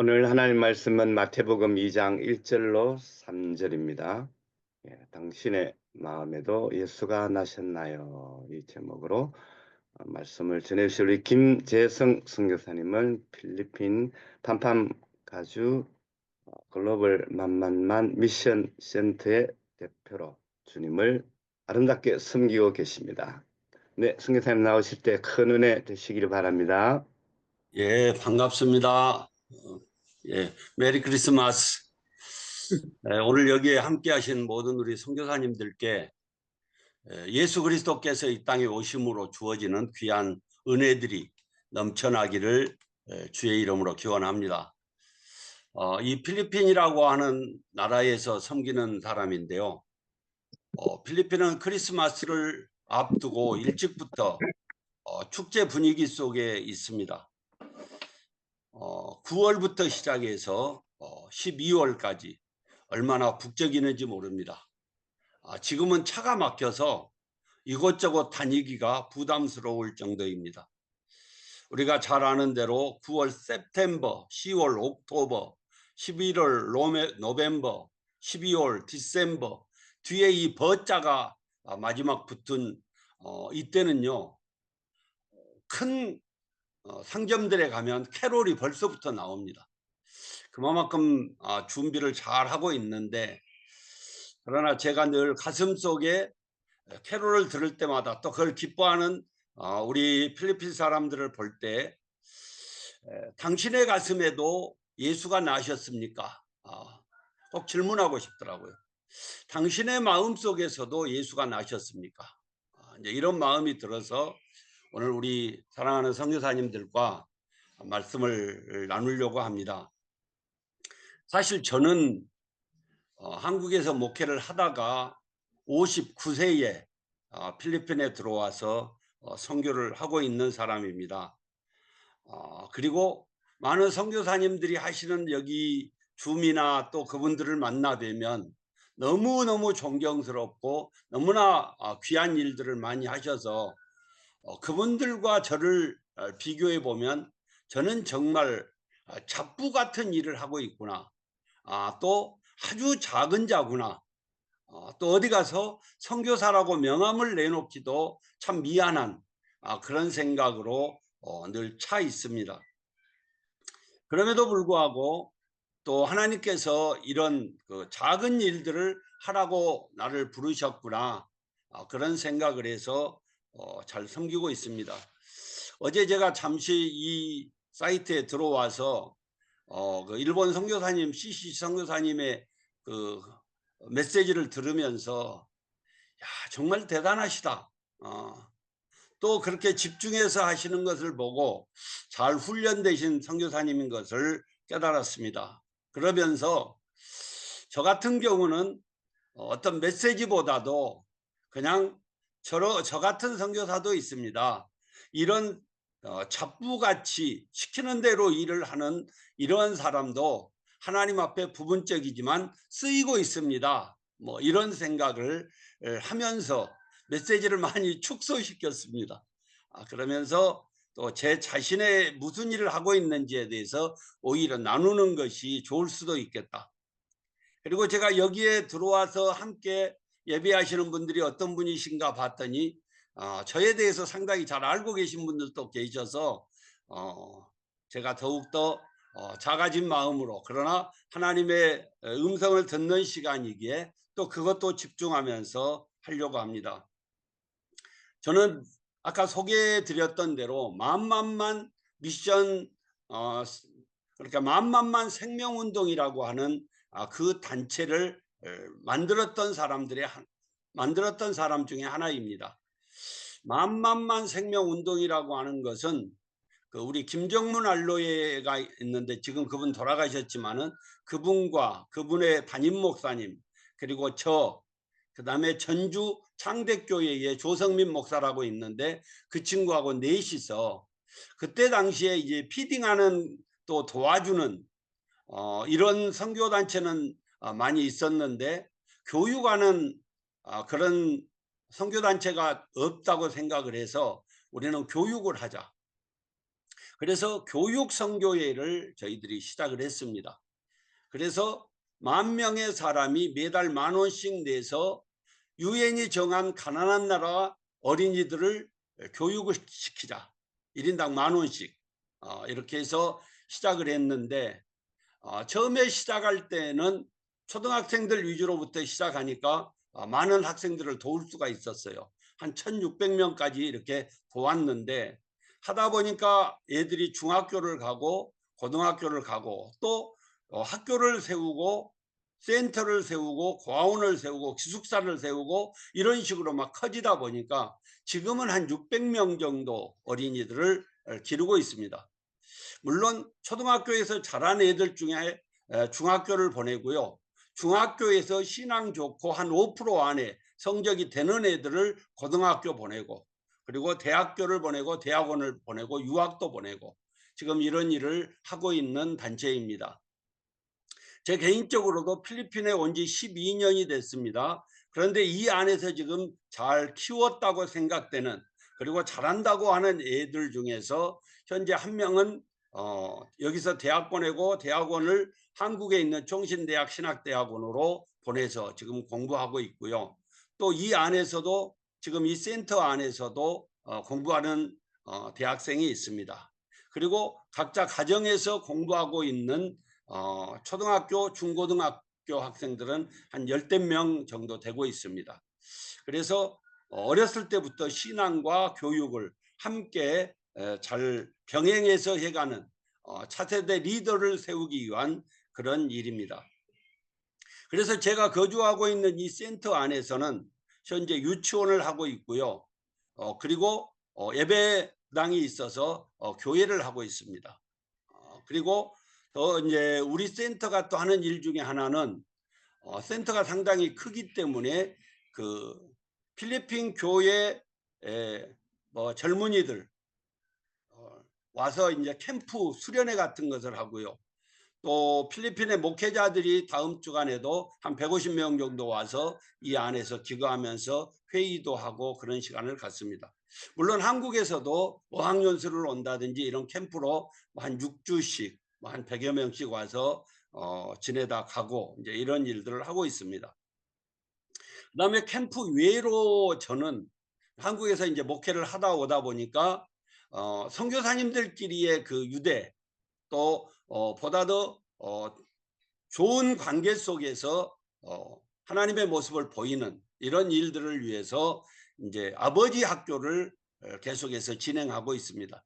오늘 하나님 말씀은 마태복음 2장 1절로 3절입니다. 당신의 마음에도 예수가 나셨나요? 이 제목으로 말씀을 전해주실 우리 김재성 선교사님을 필리핀 팜팜 가주 글로벌 만만만 미션 센터의 대표로 주님을 아름답게 섬기고 계십니다. 네, 선교사님 나오실 때 큰 은혜 되시기를 바랍니다. 예, 반갑습니다. 예, 메리 크리스마스. 오늘 여기에 함께 하신 모든 우리 선교사님들께 예수 그리스도께서 이 땅에 오심으로 주어지는 귀한 은혜들이 넘쳐나기를 주의 이름으로 기원합니다. 이 필리핀이라고 하는 나라에서 섬기는 사람인데요. 필리핀은 크리스마스를 앞두고 일찍부터 축제 분위기 속에 있습니다. 9월부터 시작해서 12월까지 얼마나 북적이는지 모릅니다. 지금은 차가 막혀서 이곳저곳 다니기가 부담스러울 정도입니다. 우리가 잘 아는 대로 9월 세프템버, 10월 옥토버, 11월 노벰버, 12월 디셈버 뒤에 이 버자가 마지막 붙은 이때는요. 큰 상점들에 가면 캐롤이 벌써부터 나옵니다. 그만큼 준비를 잘 하고 있는데, 그러나 제가 늘 가슴속에 캐롤을 들을 때마다 또 그걸 기뻐하는 우리 필리핀 사람들을 볼 때 당신의 가슴에도 예수가 나셨습니까? 꼭 질문하고 싶더라고요. 당신의 마음속에서도 예수가 나셨습니까? 이제 이런 마음이 들어서 오늘 우리 사랑하는 선교사님들과 말씀을 나누려고 합니다. 사실 저는 한국에서 목회를 하다가 59세에 필리핀에 들어와서 선교를 하고 있는 사람입니다. 그리고 많은 선교사님들이 하시는 여기 줌이나 또 그분들을 만나뵈면 너무너무 존경스럽고 너무나 귀한 일들을 많이 하셔서 그분들과 저를 비교해 보면 저는 정말 잡부 같은 일을 하고 있구나. 또 아주 작은 자구나. 또 어디 가서 선교사라고 명함을 내놓기도 참 미안한 그런 생각으로 늘 차 있습니다. 그럼에도 불구하고 또 하나님께서 이런 그 작은 일들을 하라고 나를 부르셨구나. 그런 생각을 해서 잘 섬기고 있습니다. 어제 제가 잠시 이 사이트에 들어와서 그 일본 선교사님 CC 선교사님의 그 메시지를 들으면서 야, 정말 대단하시다. 또 그렇게 집중해서 하시는 것을 보고 잘 훈련되신 선교사님인 것을 깨달았습니다. 그러면서 저 같은 경우는 어떤 메시지보다도 그냥 저 같은 선교사도 있습니다. 이런 잡부같이 시키는 대로 일을 하는 이런 사람도 하나님 앞에 부분적이지만 쓰이고 있습니다. 뭐 이런 생각을 하면서 메시지를 많이 축소시켰습니다. 그러면서 또 제 자신의 무슨 일을 하고 있는지에 대해서 오히려 나누는 것이 좋을 수도 있겠다. 그리고 제가 여기에 들어와서 함께 예배하시는 분들이 어떤 분이신가 봤더니 저에 대해서 상당히 잘 알고 계신 분들도 계셔서 제가 더욱더 작아진 마음으로, 그러나 하나님의 음성을 듣는 시간이기에 또 그것도 집중하면서 하려고 합니다. 저는 아까 소개해 드렸던 대로 만만만 미션 그러니까 만만만 생명운동이라고 하는 그 단체를 만들었던 사람 중에 하나입니다. 만만만 생명운동이라고 하는 것은 그 우리 김정문 알로에가 있는데 지금 그분 돌아가셨지만은 그분과 그분의 담임 목사님 그리고 그다음에 전주 창대교회의 조성민 목사라고 있는데 그 친구하고 넷이서 그때 당시에 이제 피딩하는 또 도와주는 이런 선교단체는 많이 있었는데 교육하는 그런 선교단체가 없다고 생각을 해서 우리는 교육을 하자. 그래서 교육 선교회를 저희들이 시작을 했습니다. 그래서 10,000명의 사람이 매달 10,000원씩 내서 유엔이 정한 가난한 나라 어린이들을 교육을 시키자. 1인당 10,000원씩 이렇게 해서 시작을 했는데, 처음에 시작할 때는 초등학생들 위주로부터 시작하니까 많은 학생들을 도울 수가 있었어요. 한 1,600명까지 이렇게 도왔는데, 하다 보니까 애들이 중학교를 가고 고등학교를 가고 또 학교를 세우고 센터를 세우고 고아원을 세우고 기숙사를 세우고 이런 식으로 막 커지다 보니까 지금은 한 600명 정도 어린이들을 기르고 있습니다. 물론 초등학교에서 자란 애들 중에 중학교를 보내고요. 중학교에서 신앙 좋고 한 5% 안에 성적이 되는 애들을 고등학교 보내고, 그리고 대학교를 보내고 대학원을 보내고 유학도 보내고, 지금 이런 일을 하고 있는 단체입니다. 제 개인적으로도 필리핀에 온 지 12년이 됐습니다. 그런데 이 안에서 지금 잘 키웠다고 생각되는, 그리고 잘한다고 하는 애들 중에서 현재 한 명은 여기서 대학 보내고 대학원을 한국에 있는 종신대학 신학대학원으로 보내서 지금 공부하고 있고요. 또 이 안에서도 지금 이 센터 안에서도 공부하는 대학생이 있습니다. 그리고 각자 가정에서 공부하고 있는 초등학교, 중고등학교 학생들은 한 10명 정도 되고 있습니다. 그래서 어렸을 때부터 신앙과 교육을 함께 잘 병행해서 해가는 차세대 리더를 세우기 위한 그런 일입니다. 그래서 제가 거주하고 있는 이 센터 안에서는 현재 유치원을 하고 있고요. 그리고 예배당이 있어서 교회를 하고 있습니다. 그리고 또 이제 우리 센터가 또 하는 일 중에 하나는 센터가 상당히 크기 때문에 그 필리핀 교회 뭐 젊은이들 와서 이제 캠프 수련회 같은 것을 하고요. 또 필리핀의 목회자들이 다음 주간에도 한 150명 정도 와서 이 안에서 기도하면서 회의도 하고 그런 시간을 갖습니다. 물론 한국에서도 어학연수를 온다든지 이런 캠프로 한 6주씩 한 100여 명씩 와서 지내다 가고 이제 이런 일들을 하고 있습니다. 그다음에 캠프 외로 저는 한국에서 이제 목회를 하다 오다 보니까 선교사님들끼리의 그 유대, 또 보다 더 좋은 관계 속에서 하나님의 모습을 보이는 이런 일들을 위해서 이제 아버지 학교를 계속해서 진행하고 있습니다.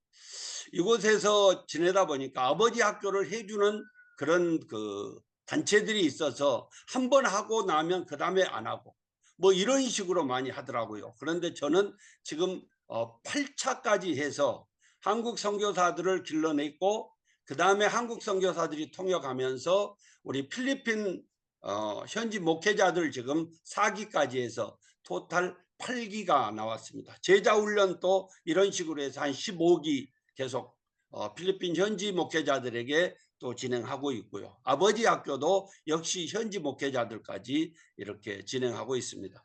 이곳에서 지내다 보니까 아버지 학교를 해주는 그런 그 단체들이 있어서 한 번 하고 나면 그 다음에 안 하고 뭐 이런 식으로 많이 하더라고요. 그런데 저는 지금 8차까지 해서 한국 선교사들을 길러냈고, 그 다음에 한국 선교사들이 통역하면서 우리 필리핀 현지 목회자들 지금 4기까지 해서 토탈 8기가 나왔습니다. 제자 훈련도 이런 식으로 해서 한 15기 계속 필리핀 현지 목회자들에게 또 진행하고 있고요. 아버지 학교도 역시 현지 목회자들까지 이렇게 진행하고 있습니다.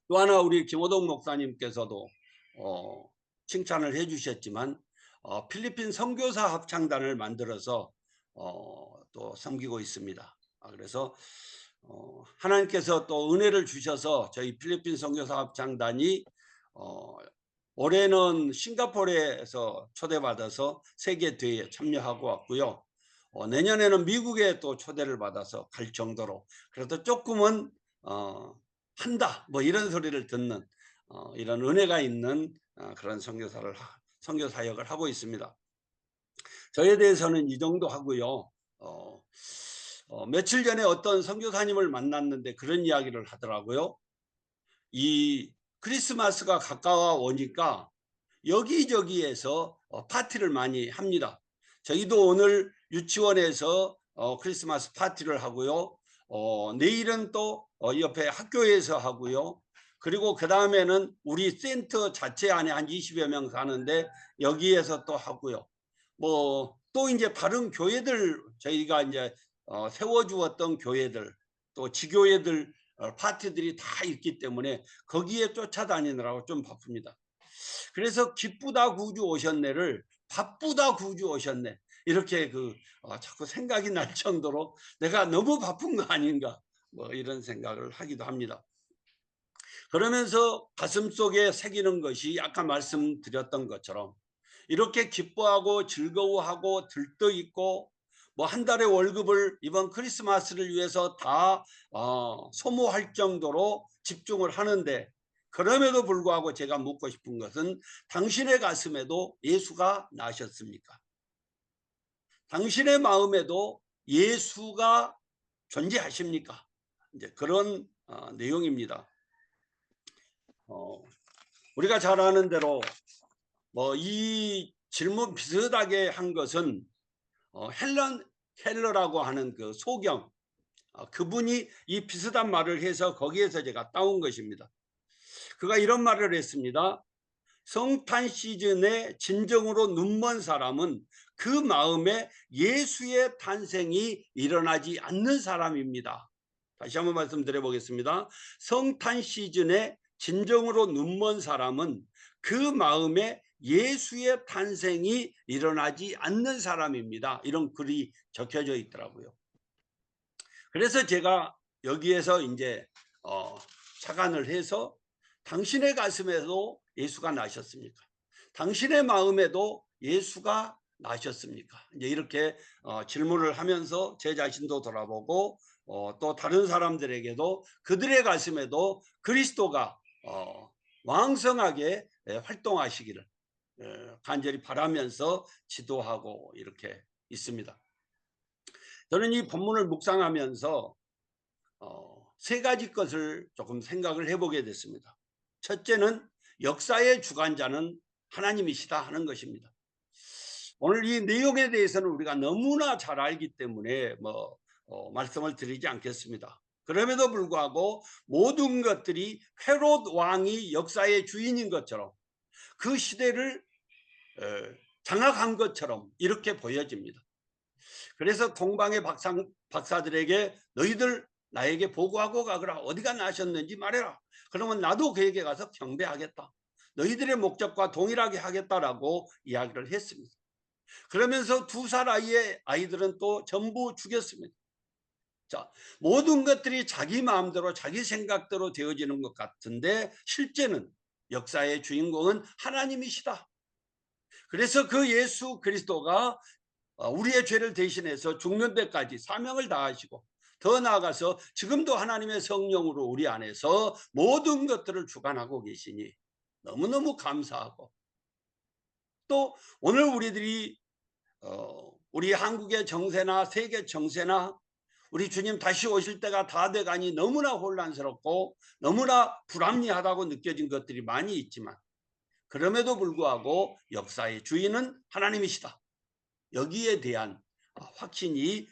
또 하나 우리 김호동 목사님께서도 칭찬을 해주셨지만 필리핀 선교사 합창단을 만들어서 또 섬기고 있습니다. 그래서 하나님께서 또 은혜를 주셔서 저희 필리핀 선교사 합창단이 올해는 싱가포르에서 초대받아서 세계 대회에 참여하고 왔고요. 내년에는 미국에 또 초대를 받아서 갈 정도로, 그래도 조금은 한다 뭐 이런 소리를 듣는 이런 은혜가 있는 그런 선교 사역을 하고 있습니다. 저에 대해서는 이 정도 하고요. 며칠 전에 어떤 선교사님을 만났는데 그런 이야기를 하더라고요. 이 크리스마스가 가까워 오니까 여기저기에서 파티를 많이 합니다. 저희도 오늘 유치원에서 크리스마스 파티를 하고요. 내일은 또 옆에 학교에서 하고요. 그리고 그 다음에는 우리 센터 자체 안에 한 20여 명 사는데 여기에서 또 하고요. 뭐 또 이제 다른 교회들 저희가 이제 세워주었던 교회들, 또 지교회들 파티들이 다 있기 때문에 거기에 쫓아다니느라고 좀 바쁩니다. 그래서 기쁘다 구주 오셨네를 바쁘다 구주 오셨네. 이렇게 자꾸 생각이 날 정도로 내가 너무 바쁜 거 아닌가, 뭐 이런 생각을 하기도 합니다. 그러면서 가슴속에 새기는 것이 아까 말씀드렸던 것처럼 이렇게 기뻐하고 즐거워하고 들떠있고 뭐 한 달의 월급을 이번 크리스마스를 위해서 다 소모할 정도로 집중을 하는데, 그럼에도 불구하고 제가 묻고 싶은 것은 당신의 가슴에도 예수가 나셨습니까? 당신의 마음에도 예수가 존재하십니까? 이제 그런 내용입니다. 우리가 잘 아는 대로 뭐 이 질문 비슷하게 한 것은 헬런 켈러라고 하는 그 소경, 그분이 이 비슷한 말을 해서 거기에서 제가 따온 것입니다. 그가 이런 말을 했습니다. 성탄 시즌에 진정으로 눈먼 사람은 그 마음에 예수의 탄생이 일어나지 않는 사람입니다. 다시 한번 말씀드려 보겠습니다. 성탄 시즌에 진정으로 눈먼 사람은 그 마음에 예수의 탄생이 일어나지 않는 사람입니다. 이런 글이 적혀져 있더라고요. 그래서 제가 여기에서 이제 착안을 해서 당신의 가슴에도 예수가 나셨습니까? 당신의 마음에도 예수가 나셨습니까? 이제 이렇게 질문을 하면서 제 자신도 돌아보고 또 다른 사람들에게도 그들의 가슴에도 그리스도가 왕성하게 활동하시기를 간절히 바라면서 지도하고 이렇게 있습니다. 저는 이 본문을 묵상하면서 세 가지 것을 조금 생각을 해보게 됐습니다. 첫째는 역사의 주관자는 하나님이시다 하는 것입니다. 오늘 이 내용에 대해서는 우리가 너무나 잘 알기 때문에 말씀을 드리지 않겠습니다. 그럼에도 불구하고 모든 것들이 헤롯 왕이 역사의 주인인 것처럼 그 시대를 장악한 것처럼 이렇게 보여집니다. 그래서 동방의 박사들에게 너희들 나에게 보고하고 가거라. 어디가 나셨는지 말해라. 그러면 나도 그에게 가서 경배하겠다. 너희들의 목적과 동일하게 하겠다라고 이야기를 했습니다. 그러면서 2살 아이들은 또 전부 죽였습니다. 자, 모든 것들이 자기 마음대로 자기 생각대로 되어지는 것 같은데 실제는 역사의 주인공은 하나님이시다. 그래서 그 예수 그리스도가 우리의 죄를 대신해서 죽는 데까지 사명을 다하시고 더 나아가서 지금도 하나님의 성령으로 우리 안에서 모든 것들을 주관하고 계시니 너무너무 감사하고, 또 오늘 우리들이 우리 한국의 정세나 세계 정세나 우리 주님 다시 오실 때가 다 돼가니 너무나 혼란스럽고 너무나 불합리하다고 느껴진 것들이 많이 있지만 그럼에도 불구하고 역사의 주인은 하나님이시다. 여기에 대한 확신이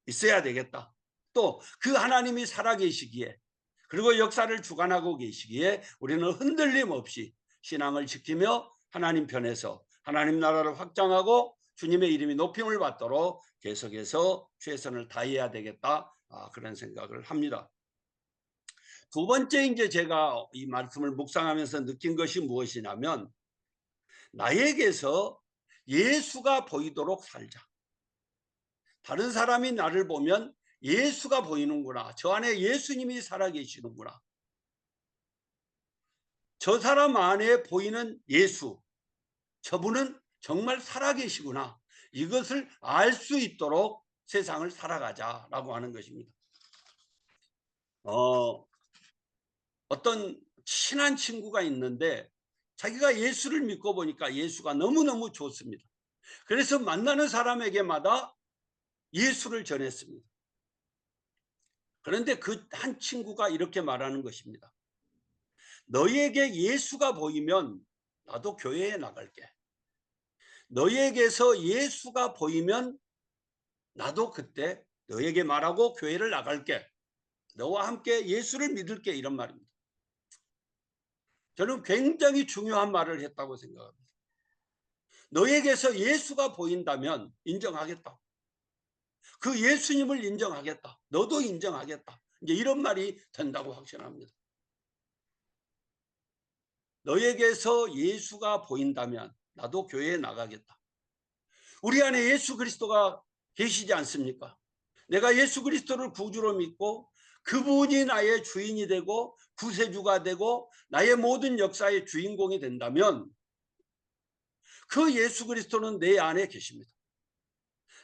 있어야 되겠다. 또 그 하나님이 살아계시기에 그리고 역사를 주관하고 계시기에 우리는 흔들림 없이 신앙을 지키며 하나님 편에서 하나님 나라를 확장하고 주님의 이름이 높임을 받도록 계속해서 최선을 다해야 되겠다. 그런 생각을 합니다. 두 번째 이제 제가 이 말씀을 묵상하면서 느낀 것이 무엇이냐면 나에게서 예수가 보이도록 살자. 다른 사람이 나를 보면 예수가 보이는구나. 저 안에 예수님이 살아계시는구나. 저 사람 안에 보이는 예수, 저분은 정말 살아계시구나. 이것을 알 수 있도록 세상을 살아가자라고 하는 것입니다. 어떤 친한 친구가 있는데 자기가 예수를 믿고 보니까 예수가 너무너무 좋습니다. 그래서 만나는 사람에게마다 예수를 전했습니다. 그런데 그 한 친구가 이렇게 말하는 것입니다. 너희에게 예수가 보이면 나도 교회에 나갈게. 너희에게서 예수가 보이면 나도 그때 너에게 말하고 교회를 나갈게. 너와 함께 예수를 믿을게. 이런 말입니다. 저는 굉장히 중요한 말을 했다고 생각합니다. 너에게서 예수가 보인다면 인정하겠다. 그 예수님을 인정하겠다. 너도 인정하겠다. 이제 이런 말이 된다고 확신합니다. 너에게서 예수가 보인다면 나도 교회에 나가겠다. 우리 안에 예수 그리스도가 계시지 않습니까? 내가 예수 그리스도를 구주로 믿고 그분이 나의 주인이 되고 구세주가 되고 나의 모든 역사의 주인공이 된다면 그 예수 그리스도는 내 안에 계십니다.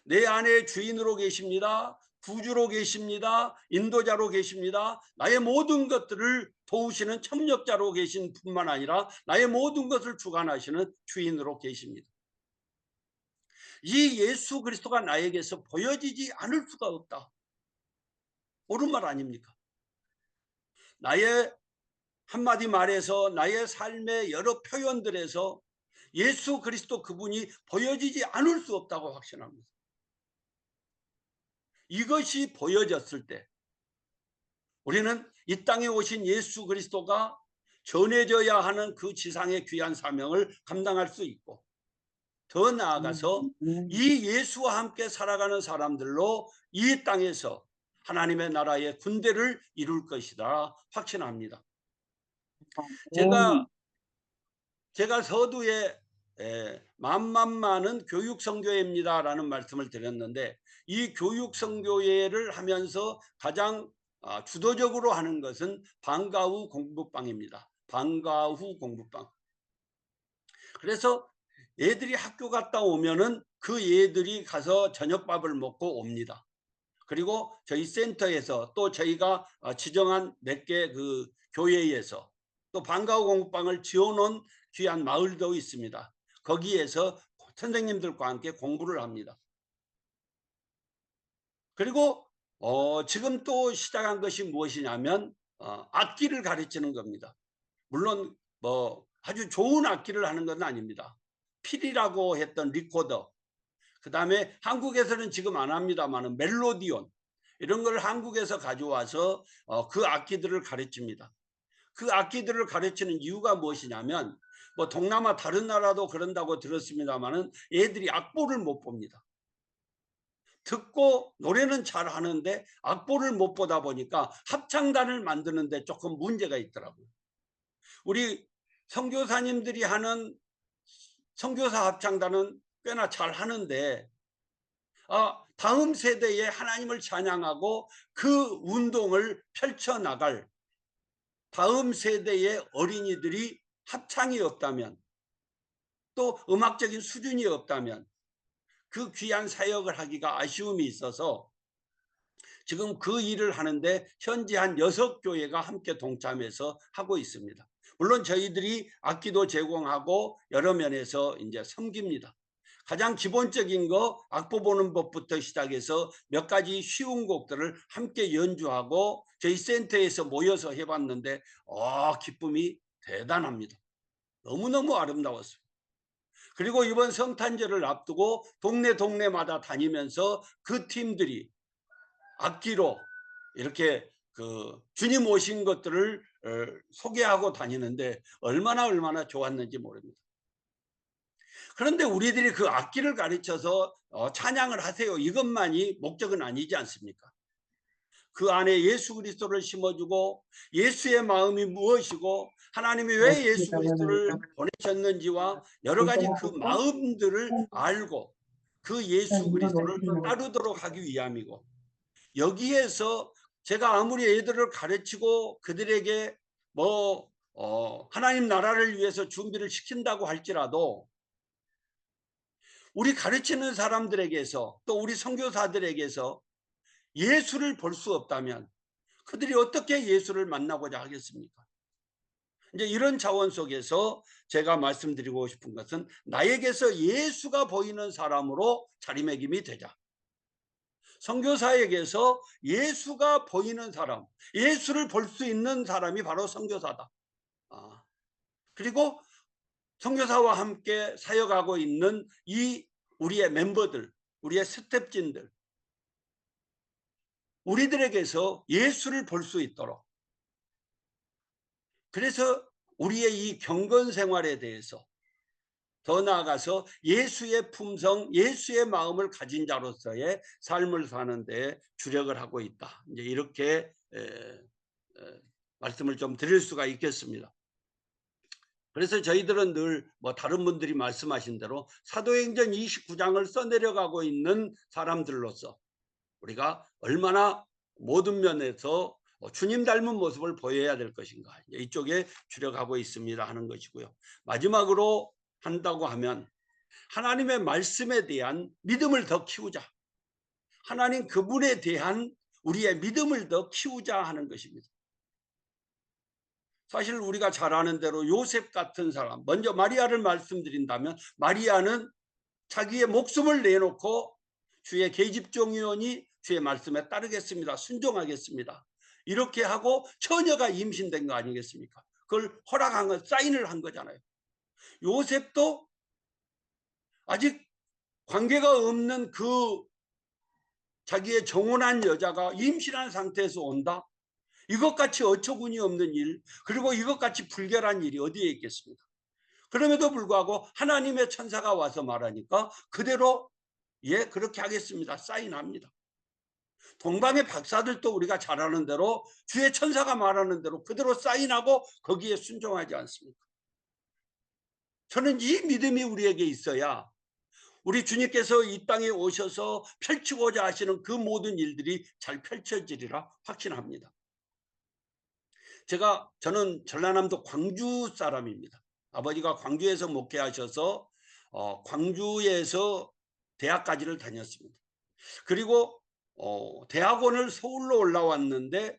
내 안에 주인으로 계십니다. 구주로 계십니다. 인도자로 계십니다. 나의 모든 것들을 도우시는 협력자로 계신 뿐만 아니라 나의 모든 것을 주관하시는 주인으로 계십니다. 이 예수 그리스도가 나에게서 보여지지 않을 수가 없다. 옳은 말 아닙니까? 나의 한마디 말에서 나의 삶의 여러 표현들에서 예수 그리스도 그분이 보여지지 않을 수 없다고 확신합니다. 이것이 보여졌을 때 우리는 이 땅에 오신 예수 그리스도가 전해져야 하는 그 지상의 귀한 사명을 감당할 수 있고, 더 나아가서 이 예수와 함께 살아가는 사람들로 이 땅에서 하나님의 나라의 군대를 이룰 것이다 확신합니다. 제가 서두에 만만만은 교육선교회입니다라는 말씀을 드렸는데, 이 교육선교회를 하면서 가장 주도적으로 하는 것은 방과 후 공부방입니다. 방과 후 공부방. 그래서 애들이 학교 갔다 오면은 그 애들이 가서 저녁밥을 먹고 옵니다. 그리고 저희 센터에서 또 저희가 지정한 몇 개 그 교회에서 또 방과 후 공부방을 지어놓은 귀한 마을도 있습니다. 거기에서 선생님들과 함께 공부를 합니다. 그리고 지금 또 시작한 것이 무엇이냐면 악기를 가르치는 겁니다. 물론 뭐 아주 좋은 악기를 하는 건 아닙니다. 필이라고 했던 리코더, 그 다음에 한국에서는 지금 안 합니다만 멜로디온, 이런 걸 한국에서 가져와서 그 악기들을 가르칩니다. 그 악기들을 가르치는 이유가 무엇이냐면, 뭐 동남아 다른 나라도 그런다고 들었습니다만은 애들이 악보를 못 봅니다. 듣고 노래는 잘 하는데 악보를 못 보다 보니까 합창단을 만드는데 조금 문제가 있더라고요. 우리 선교사님들이 하는 선교사 합창단은 꽤나 잘 하는데 다음 세대에 하나님을 찬양하고 그 운동을 펼쳐나갈 다음 세대의 어린이들이 합창이 없다면, 또 음악적인 수준이 없다면 그 귀한 사역을 하기가 아쉬움이 있어서 지금 그 일을 하는데 현재 한 6교회가 함께 동참해서 하고 있습니다. 물론 저희들이 악기도 제공하고 여러 면에서 이제 섬깁니다. 가장 기본적인 거 악보 보는 법부터 시작해서 몇 가지 쉬운 곡들을 함께 연주하고 저희 센터에서 모여서 해봤는데 기쁨이 대단합니다. 너무너무 아름다웠어요. 그리고 이번 성탄절을 앞두고 동네마다 다니면서 그 팀들이 악기로 이렇게 그 주님 오신 것들을 소개하고 다니는데 얼마나 좋았는지 모릅니다. 그런데 우리들이 그 악기를 가르쳐서 찬양을 하세요, 이것만이 목적은 아니지 않습니까? 그 안에 예수 그리스도를 심어주고 예수의 마음이 무엇이고 하나님이 왜 예수 그리스도를 보내셨는지와 여러 가지 그 마음들을 알고 그 예수 그리스도를 따르도록 하기 위함이고, 여기에서 제가 아무리 애들을 가르치고 그들에게 하나님 나라를 위해서 준비를 시킨다고 할지라도 우리 가르치는 사람들에게서 또 우리 선교사들에게서 예수를 볼 수 없다면 그들이 어떻게 예수를 만나고자 하겠습니까? 이제 이런 차원 속에서 제가 말씀드리고 싶은 것은 나에게서 예수가 보이는 사람으로 자리매김이 되자. 선교사에게서 예수가 보이는 사람, 예수를 볼 수 있는 사람이 바로 선교사다. 그리고 선교사와 함께 사역하고 있는 이 우리의 멤버들, 우리의 스텝진들, 우리들에게서 예수를 볼 수 있도록, 그래서 우리의 이 경건 생활에 대해서 더 나아가서 예수의 품성, 예수의 마음을 가진 자로서의 삶을 사는 데 주력을 하고 있다. 이제 이렇게 말씀을 좀 드릴 수가 있겠습니다. 그래서 저희들은 늘 뭐 다른 분들이 말씀하신 대로 사도행전 29장을 써내려가고 있는 사람들로서 우리가 얼마나 모든 면에서 주님 닮은 모습을 보여야 될 것인가, 이쪽에 주력하고 있습니다 하는 것이고요. 마지막으로 한다고 하면 하나님의 말씀에 대한 믿음을 더 키우자. 하나님 그분에 대한 우리의 믿음을 더 키우자 하는 것입니다. 사실 우리가 잘 아는 대로 요셉 같은 사람, 먼저 마리아를 말씀드린다면 마리아는 자기의 목숨을 내놓고 주의 계집종이오니 주의 말씀에 따르겠습니다. 순종하겠습니다. 이렇게 하고 처녀가 임신된 거 아니겠습니까? 그걸 허락한 거, 사인을 한 거잖아요. 요셉도 아직 관계가 없는 그 자기의 정혼한 여자가 임신한 상태에서 온다? 이것같이 어처구니 없는 일, 그리고 이것같이 불결한 일이 어디에 있겠습니까? 그럼에도 불구하고 하나님의 천사가 와서 말하니까 그대로 예, 그렇게 하겠습니다. 사인합니다. 동방의 박사들도 우리가 잘 아는 대로 주의 천사가 말하는 대로 그대로 사인하고 거기에 순종하지 않습니까? 저는 이 믿음이 우리에게 있어야 우리 주님께서 이 땅에 오셔서 펼치고자 하시는 그 모든 일들이 잘 펼쳐지리라 확신합니다. 저는 전라남도 광주 사람입니다. 아버지가 광주에서 목회하셔서 광주에서 대학까지를 다녔습니다. 그리고 대학원을 서울로 올라왔는데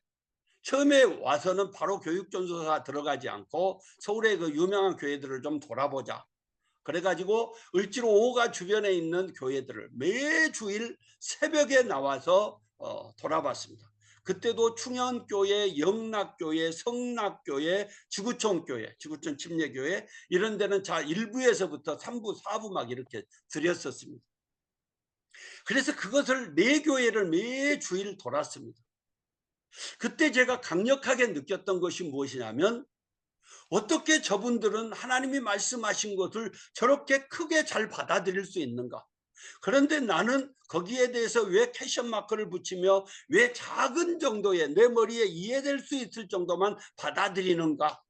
처음에 와서는 바로 교육전도사 들어가지 않고 서울의 그 유명한 교회들을 좀 돌아보자. 그래가지고 을지로 5가 주변에 있는 교회들을 매주일 새벽에 나와서 돌아봤습니다. 그때도 충현교회, 영락교회, 성락교회, 지구촌교회, 지구촌 침례교회 이런 데는 자 1부에서부터 3부, 4부 막 이렇게 드렸었습니다. 그래서 그것을 4교회를 매주일 돌았습니다. 그때 제가 강력하게 느꼈던 것이 무엇이냐면 어떻게 저분들은 하나님이 말씀하신 것을 저렇게 크게 잘 받아들일 수 있는가? 그런데 나는 거기에 대해서 왜 캐션 마크를 붙이며 왜 작은 정도의 내 머리에 이해될 수 있을 정도만 받아들이는가?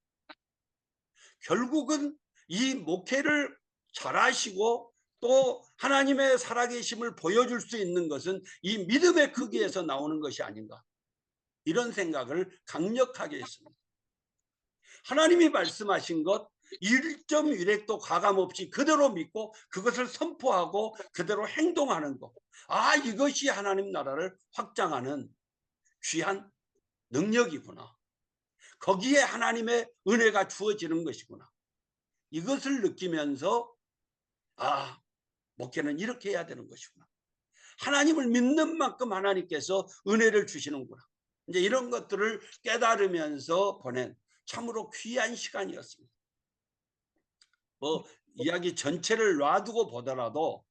결국은 이 목회를 잘하시고 또 하나님의 살아계심을 보여줄 수 있는 것은 이 믿음의 크기에서 나오는 것이 아닌가, 이런 생각을 강력하게 했습니다. 하나님이 말씀하신 것 1.1획도 가감 없이 그대로 믿고 그것을 선포하고 그대로 행동하는 것, 이것이 하나님 나라를 확장하는 귀한 능력이구나. 거기에 하나님의 은혜가 주어지는 것이구나. 이것을 느끼면서 목회는 이렇게 해야 되는 것이구나. 하나님을 믿는 만큼 하나님께서 은혜를 주시는구나. 이제 이런 것들을 깨달으면서 보낸 참으로 귀한 시간이었습니다. 이야기 전체를 놔두고 보더라도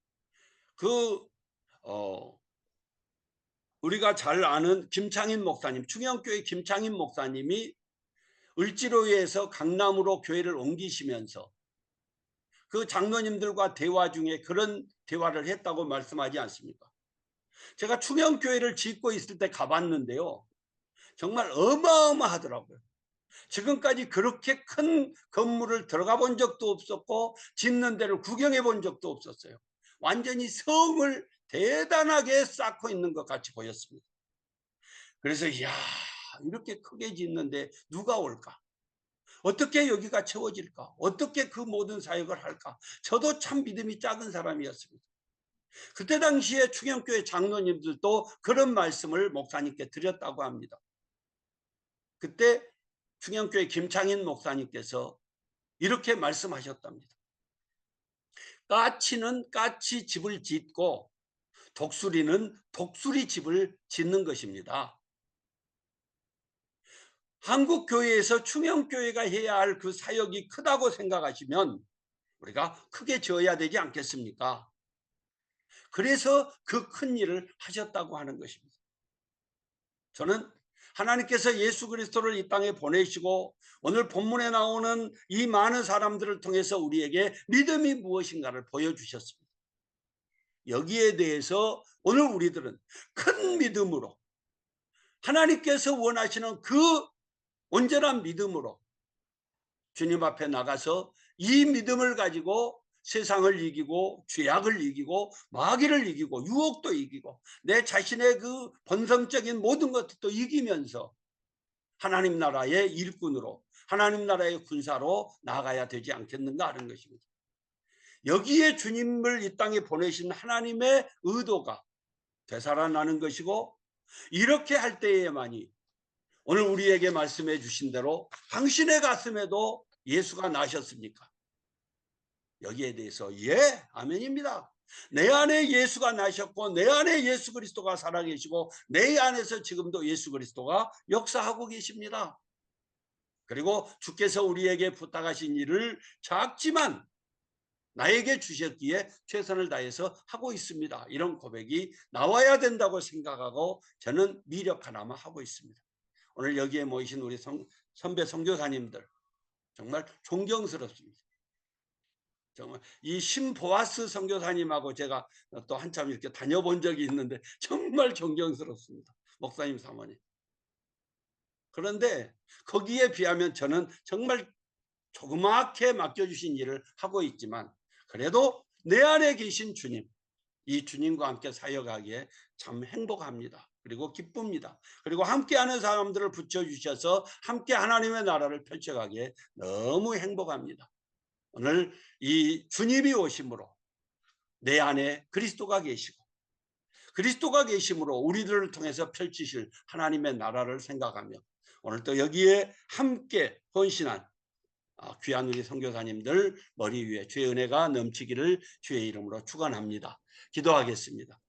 우리가 잘 아는 김창인 목사님, 충영교회 김창인 목사님이 을지로에서 강남으로 교회를 옮기시면서 그 장로님들과 대화 중에 그런 대화를 했다고 말씀하지 않습니까? 제가 충영교회를 짓고 있을 때 가봤는데요, 정말 어마어마하더라고요. 지금까지 그렇게 큰 건물을 들어가 본 적도 없었고 짓는 데를 구경해 본 적도 없었어요. 완전히 성을 대단하게 쌓고 있는 것 같이 보였습니다. 그래서 이렇게 크게 짓는데 누가 올까? 어떻게 여기가 채워질까? 어떻게 그 모든 사역을 할까? 저도 참 믿음이 작은 사람이었습니다. 그때 당시에 충영교회 장로님들도 그런 말씀을 목사님께 드렸다고 합니다. 그때 충영교회 김창인 목사님께서 이렇게 말씀하셨답니다. 까치는 까치 집을 짓고 독수리는 독수리 집을 짓는 것입니다. 한국 교회에서 충영교회가 해야 할 그 사역이 크다고 생각하시면 우리가 크게 지어야 되지 않겠습니까? 그래서 그 큰 일을 하셨다고 하는 것입니다. 저는 하나님께서 예수 그리스도를 이 땅에 보내시고 오늘 본문에 나오는 이 많은 사람들을 통해서 우리에게 믿음이 무엇인가를 보여주셨습니다. 여기에 대해서 오늘 우리들은 큰 믿음으로 하나님께서 원하시는 그 온전한 믿음으로 주님 앞에 나가서 이 믿음을 가지고 세상을 이기고 죄악을 이기고 마귀를 이기고 유혹도 이기고 내 자신의 그 본성적인 모든 것들도 이기면서 하나님 나라의 일꾼으로 하나님 나라의 군사로 나아가야 되지 않겠는가 하는 것입니다. 여기에 주님을 이 땅에 보내신 하나님의 의도가 되살아나는 것이고, 이렇게 할 때에만이 오늘 우리에게 말씀해 주신 대로 당신의 가슴에도 예수가 나셨습니까? 여기에 대해서 예, 아멘입니다. 내 안에 예수가 나셨고 내 안에 예수 그리스도가 살아계시고 내 안에서 지금도 예수 그리스도가 역사하고 계십니다. 그리고 주께서 우리에게 부탁하신 일을 작지만 나에게 주셨기에 최선을 다해서 하고 있습니다. 이런 고백이 나와야 된다고 생각하고 저는 미력 하나만 하고 있습니다. 오늘 여기에 모이신 우리 선배 선교사님들 정말 존경스럽습니다. 정말 이 신보아스 선교사님하고 제가 또 한참 이렇게 다녀본 적이 있는데 정말 존경스럽습니다. 목사님 사모님. 그런데 거기에 비하면 저는 정말 조그맣게 맡겨주신 일을 하고 있지만 그래도 내 안에 계신 주님, 이 주님과 함께 사역하기에 참 행복합니다. 그리고 기쁩니다. 그리고 함께하는 사람들을 붙여주셔서 함께 하나님의 나라를 펼쳐가기에 너무 행복합니다. 오늘 이 주님이 오심으로 내 안에 그리스도가 계시고 그리스도가 계심으로 우리들을 통해서 펼치실 하나님의 나라를 생각하며 오늘 또 여기에 함께 헌신한 귀한 우리 선교사님들 머리 위에 주의 은혜가 넘치기를 주의 이름으로 축원합니다. 기도하겠습니다.